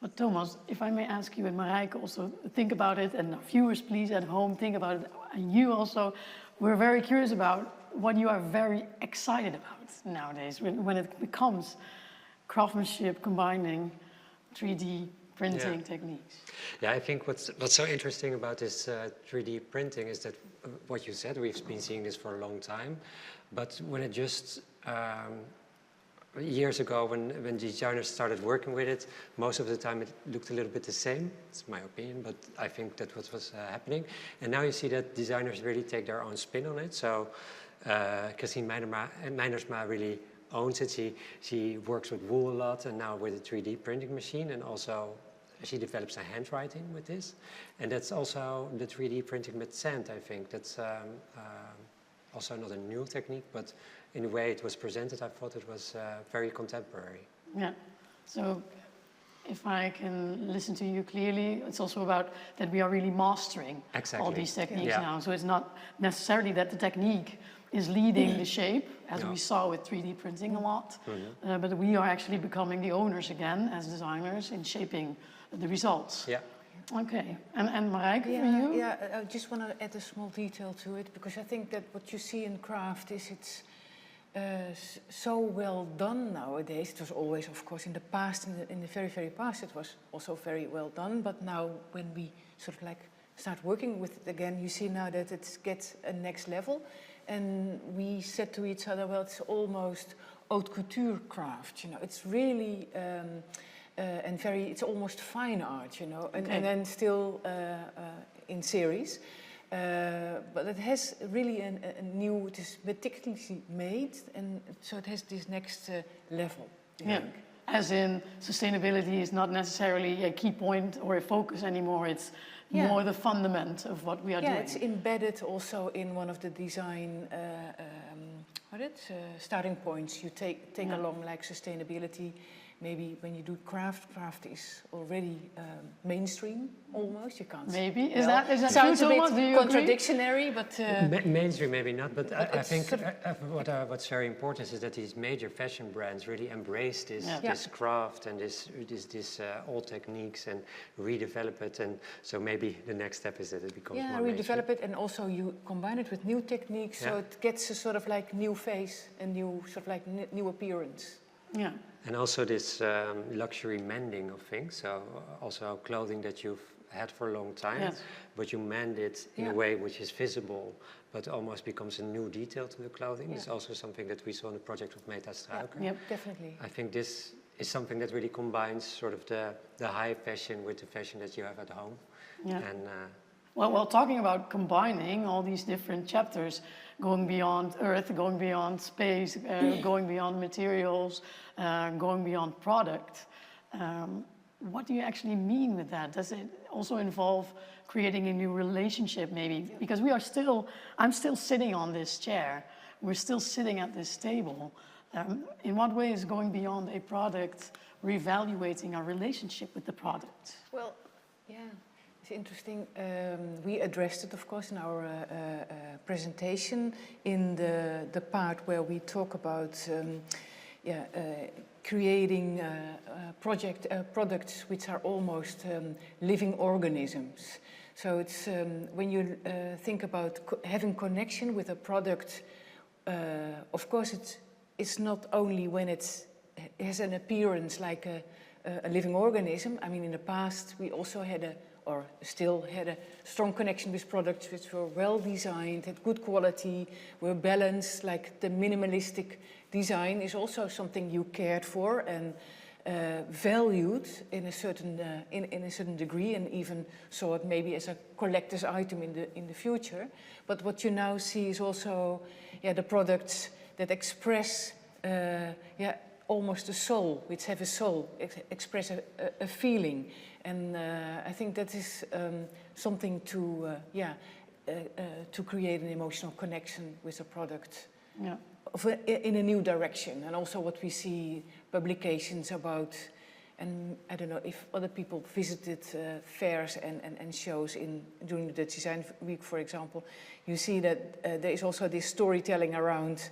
But Thomas, if I may ask you and Marijke also think about it, and viewers please at home think about it, and you also, we're very curious about what you are very excited about nowadays when it becomes craftsmanship combining 3D printing techniques. Yeah, I think what's so interesting about this 3D printing is that what you said, we've been seeing this for a long time, but when it just years ago, when designers started working with it, most of the time it looked a little bit the same. It's my opinion, but I think that what was happening. And now you see that designers really take their own spin on it. So Christine Meinersma really owns it. She works with wool a lot, and now with a 3D printing machine, and also she develops a handwriting with this. And that's also the 3D printing with sand, I think. That's also not a new technique, but in the way it was presented, I thought it was very contemporary. Yeah, so if I can listen to you clearly, it's also about that we are really mastering all these techniques now. So it's not necessarily that the technique is leading the shape, as we saw with 3D printing a lot, but we are actually becoming the owners again as designers in shaping the results. Yeah. Okay, and Marijke, for you? Yeah, I just want to add a small detail to it, because I think that what you see in craft is it's so well done nowadays. It was always, of course, in the past, in the very, very past, it was also very well done. But now when we sort of like start working with it again, you see now that it gets a next level. And we said to each other, well, it's almost haute couture craft, you know. It's really, and very, it's almost fine art, you know, and then still in series. But it has really a new, it is meticulously made, and so it has this next level. I think. As in, sustainability is not necessarily a key point or a focus anymore. It's more the fundament of what we are doing. Yeah, it's embedded also in one of the design starting points. You take along like sustainability. Maybe when you do craft is already mainstream almost. You can't. Maybe is that sounds true, a bit Thomas? contradictory, but mainstream maybe not. But I think what's very important is that these major fashion brands really embrace this craft and this old techniques and redevelop it. And so maybe the next step is that it becomes more redevelop it, and also you combine it with new techniques, so it gets a sort of like new face and new sort of like new appearance. Yeah. And also this luxury mending of things, so also clothing that you've had for a long time, but you mend it in a way which is visible, but almost becomes a new detail to the clothing. It's also something that we saw in the project of Meta Struiker. Yeah, definitely. I think this is something that really combines sort of the high fashion with the fashion that you have at home. Yeah. And, well, talking about combining all these different chapters, going beyond Earth, going beyond space, going beyond materials, going beyond product. What do you actually mean with that? Does it also involve creating a new relationship maybe? Because I'm still sitting on this chair. We're still sitting at this table. In what way is going beyond a product reevaluating our relationship with the product? Well, it's interesting. We addressed it, of course, in our presentation in the part where we talk about creating products which are almost living organisms. So it's when you think about having connection with a product, of course it's not only when it has an appearance like a living organism. I mean, in the past we also had still had a strong connection with products which were well designed, had good quality, were balanced. Like the minimalistic design is also something you cared for and valued in a certain degree, and even saw it maybe as a collector's item in the future. But what you now see is also the products that express almost a soul, which have a soul, express a feeling. And I think that is something to create an emotional connection with a product in a new direction. And also what we see publications about, and I don't know if other people visited fairs and shows during the Design Week, for example, you see that there is also this storytelling around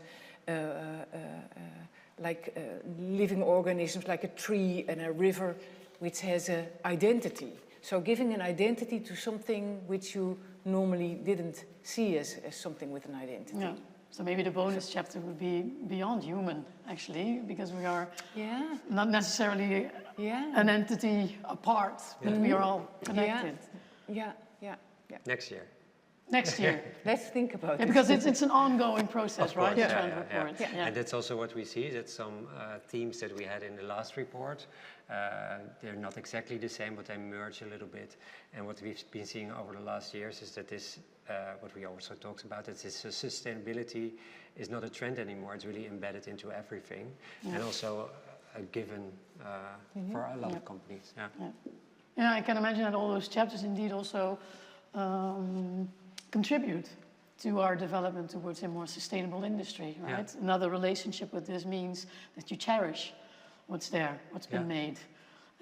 living organisms like a tree and a river, which has an identity. So giving an identity to something which you normally didn't see as something with an identity. Yeah. So maybe the bonus chapter would be beyond human, actually, because we are not necessarily an entity apart, but we are all connected. Yeah. Next year. Next year. Let's think about it. Because it's an ongoing process, Of course, right? The trend report. Yeah. And that's also what we see, that some themes that we had in the last report, they're not exactly the same, but they merge a little bit. And what we've been seeing over the last years is that this, what we also talked about, that this sustainability is not a trend anymore. It's really embedded into everything, and also a given for a lot of companies. Yeah, I can imagine that all those chapters indeed also contribute to our development towards a more sustainable industry, right? Another relationship with this means that you cherish what's there, what's been made.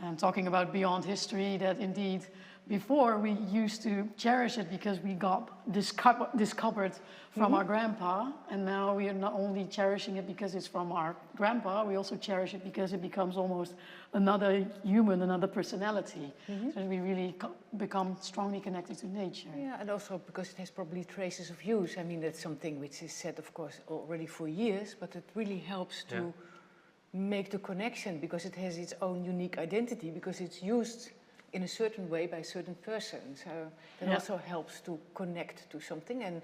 And talking about beyond history, that indeed before we used to cherish it because we got discovered from our grandpa, and now we are not only cherishing it because it's from our grandpa, we also cherish it because it becomes almost another human, another personality. So we really become strongly connected to nature. Yeah, and also because it has probably traces of use. I mean, that's something which is said, of course, already for years, but it really helps to make the connection because it has its own unique identity, because it's used in a certain way by a certain person. So that also helps to connect to something, and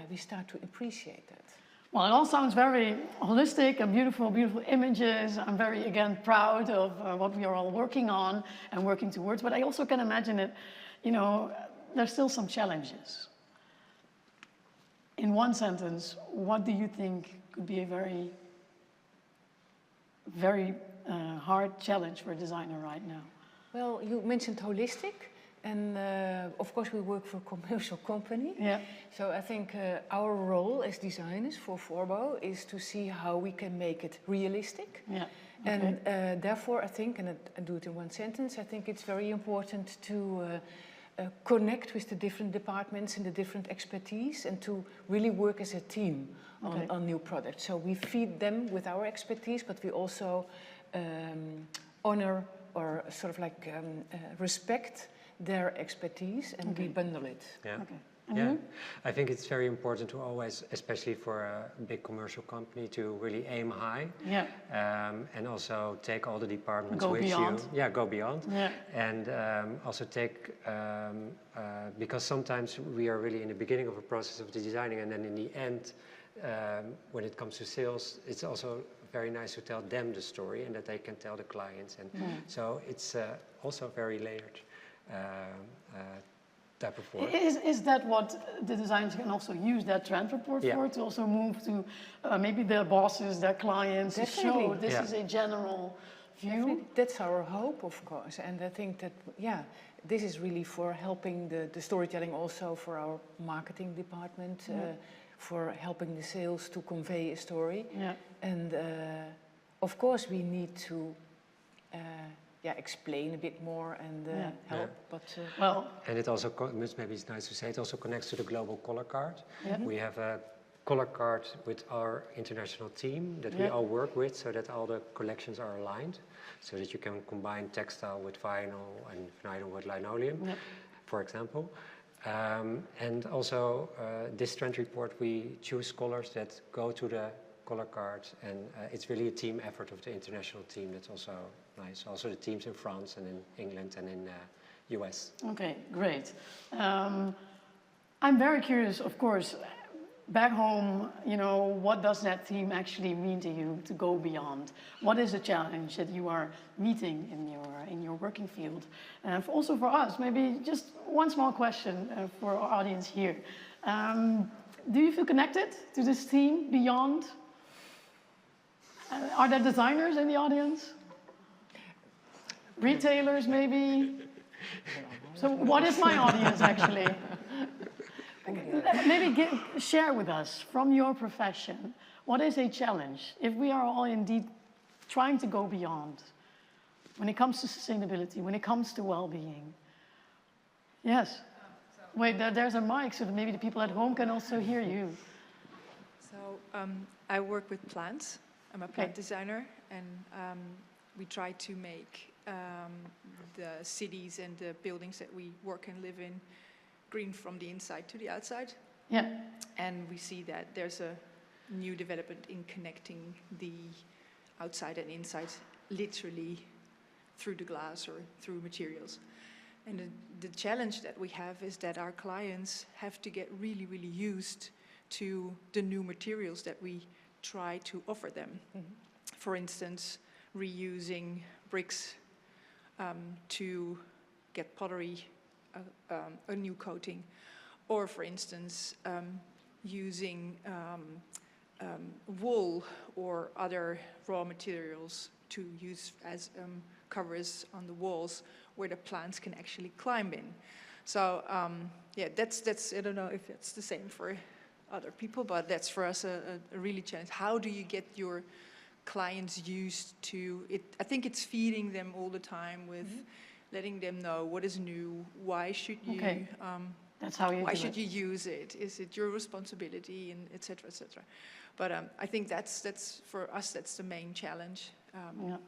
we start to appreciate that. Well, it all sounds very holistic and beautiful, beautiful images. I'm very, again, proud of what we are all working on and working towards, but I also can imagine that, you know, there's still some challenges. In one sentence, what do you think could be a very, very hard challenge for a designer right now? Well, you mentioned holistic, and of course we work for a commercial company. Yeah. So I think our role as designers for Forbo is to see how we can make it realistic. Yeah. And therefore I think, and I do it in one sentence, I think it's very important to connect with the different departments and the different expertise, and to really work as a team on new products. So we feed them with our expertise, but we also honor or sort of like respect their expertise, and we bundle it. Yeah. I think it's very important to always, especially for a big commercial company, to really aim high. Yeah. And also take all the departments Go with beyond. you. Yeah, go beyond. Yeah. And also take, because sometimes we are really in the beginning of a process of the designing, and then in the end, when it comes to sales, it's also very nice to tell them the story, and that they can tell the clients. And so it's also very layered type of work. Is that what the designers can also use that trend report for, to also move to maybe their bosses, their clients, to show this is a general view? Definitely. That's our hope, of course, and I think that, this is really for helping the storytelling, also for our marketing department, for helping the sales to convey a story. And of course we need to explain a bit more and help. But and it also maybe it's nice to say it also connects to the global color card. We have a color card with our international team that we all work with, so that all the collections are aligned, so that you can combine textile with vinyl and vinyl with linoleum, for example. And also this trend report, we choose colors that go to the color cards, and it's really a team effort of the international team. That's also nice. Also the teams in France and in England and in US. Okay, great. I'm very curious, of course, back home, you know, what does that theme actually mean to you, to go beyond? What is a challenge that you are meeting in your working field? And also for us, maybe just one small question for our audience here. Do you feel connected to this theme beyond? Are there designers in the audience? Retailers, maybe? So what is my audience, actually? Maybe share with us, from your profession, what is a challenge if we are all indeed trying to go beyond when it comes to sustainability, when it comes to well-being? Yes. Wait, there's a mic, so that maybe the people at home can also hear you. So I work with plants. I'm a plant designer, and we try to make the cities and the buildings that we work and live in green from the inside to the outside. Yeah. And we see that there's a new development in connecting the outside and inside, literally through the glass or through materials. And the challenge that we have is that our clients have to get really, really used to the new materials that we try to offer them. Mm-hmm. For instance, reusing bricks to get pottery a new coating, or for instance, using wool or other raw materials to use as covers on the walls where the plants can actually climb in. So yeah, that's I don't know if it's the same for other people, but that's for us a really challenge. How do you get your clients used to it? I think it's feeding them all the time with letting them know what is new, why should you, that's how you why do should it. you use it? Is it your responsibility, and et cetera, et cetera. But I think that's for us, that's the main challenge.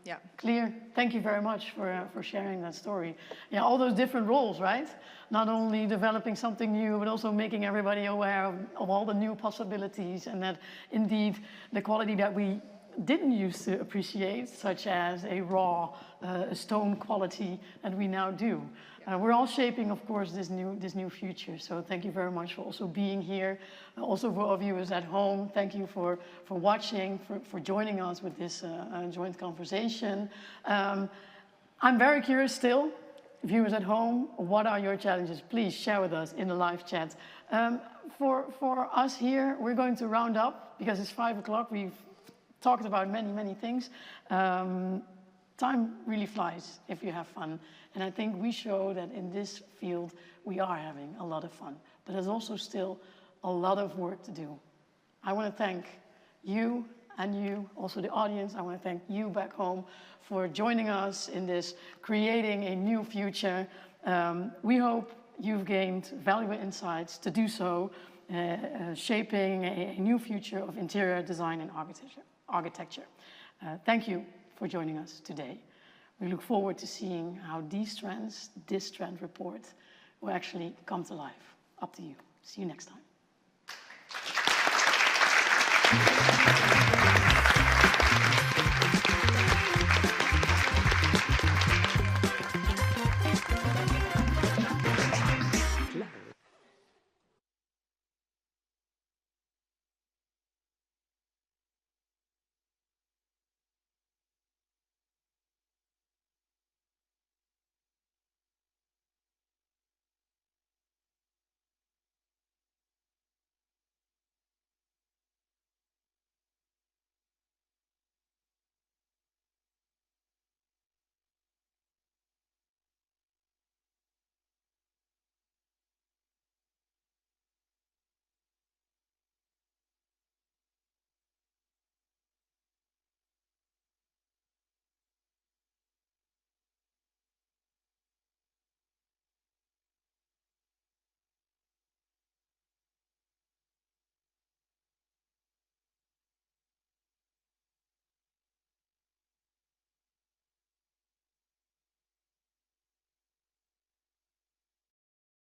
Yeah. Clear. Thank you very much for sharing that story. Yeah, all those different roles, right? Not only developing something new, but also making everybody aware of all the new possibilities, and that indeed the quality that we didn't used to appreciate, such as a raw stone quality, that we now do. We're all shaping, of course, this new future. So thank you very much for also being here. Also for our viewers at home, thank you for watching, for joining us with this joint conversation. I'm very curious still, viewers at home, what are your challenges? Please share with us in the live chat. For us here, we're going to round up because it's 5 o'clock. We've talked about many things. Time really flies if you have fun. And I think we show that in this field, we are having a lot of fun. But there's also still a lot of work to do. I want to thank you and you, also the audience. I want to thank you back home for joining us in this creating a new future. We hope you've gained valuable insights to do so, shaping a new future of interior design and architecture. Thank you for joining us today. We look forward to seeing how these trends, this trend report, will actually come to life. Up to you. See you next time.